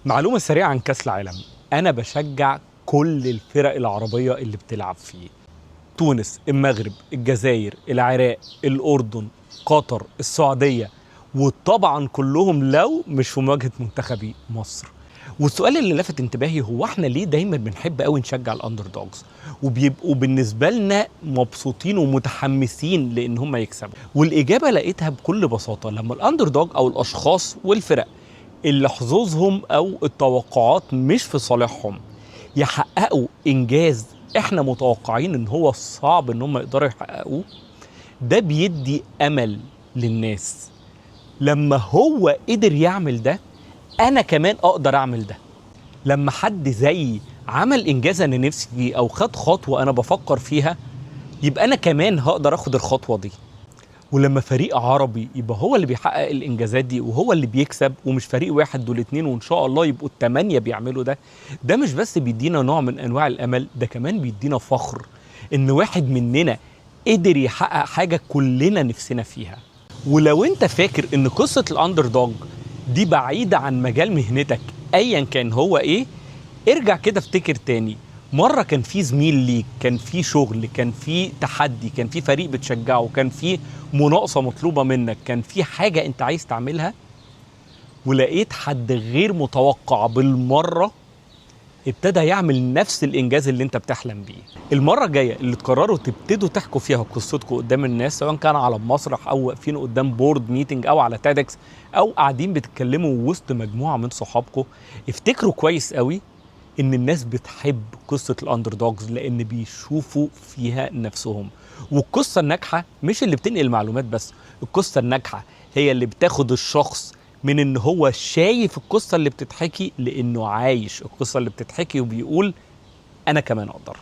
معلومة سريعة عن كأس العالم. أنا بشجع كل الفرق العربية اللي بتلعب فيه: تونس، المغرب، الجزائر، العراق، الأردن، قطر، السعودية، وطبعا كلهم لو مش في مواجهة منتخبي مصر. والسؤال اللي لفت انتباهي هو احنا ليه دايما بنحب قوي نشجع الاندر دوجز وبيبقوا بالنسبة لنا مبسوطين ومتحمسين لان هم يكسبوا؟ والاجابة لقيتها بكل بساطة لما الاندر دوج او الاشخاص والفرق اللي حظوظهم او التوقعات مش في صالحهم يحققوا انجاز احنا متوقعين ان هو صعب ان هم يقدروا يحققوه. ده بيدي امل للناس. لما هو قدر يعمل ده انا كمان اقدر اعمل ده. لما حد زيي عمل انجاز انا نفسي فيه او خد خطوه انا بفكر فيها يبقى انا كمان هقدر اخد الخطوه دي. ولما فريق عربي يبقى هو اللي بيحقق الانجازات دي وهو اللي بيكسب ومش فريق واحد دول اتنين وان شاء الله يبقوا التمانية بيعملوا ده، ده مش بس بيدينا نوع من انواع الامل، ده كمان بيدينا فخر ان واحد مننا قدر يحقق حاجة كلنا نفسنا فيها. ولو انت فاكر ان قصة الاندر دوج دي بعيدة عن مجال مهنتك ايا كان هو ايه، ارجع كده افتكر تاني. مرة كان في زميل ليك، كان في شغل، كان في تحدي، كان في فريق بتشجعه، كان في مناقصة مطلوبة منك، كان في حاجة انت عايز تعملها ولقيت حد غير متوقع بالمرة ابتدى يعمل نفس الانجاز اللي انت بتحلم بيه. المرة الجاية اللي تقرروا تبتدوا تحكوا فيها قصتكم قدام الناس، سواء كان على مسرح او واقفين قدام بورد ميتنج او على تيدكس او قاعدين بتتكلموا وسط مجموعة من صحابكم، افتكروا كويس قوي ان الناس بتحب قصة الاندر دوجز لان بيشوفوا فيها نفسهم. والقصة الناجحة مش اللي بتنقل معلومات بس، القصة الناجحة هي اللي بتاخد الشخص من ان هو شايف القصة اللي بتتحكي لانه عايش القصة اللي بتتحكي وبيقول انا كمان اقدر.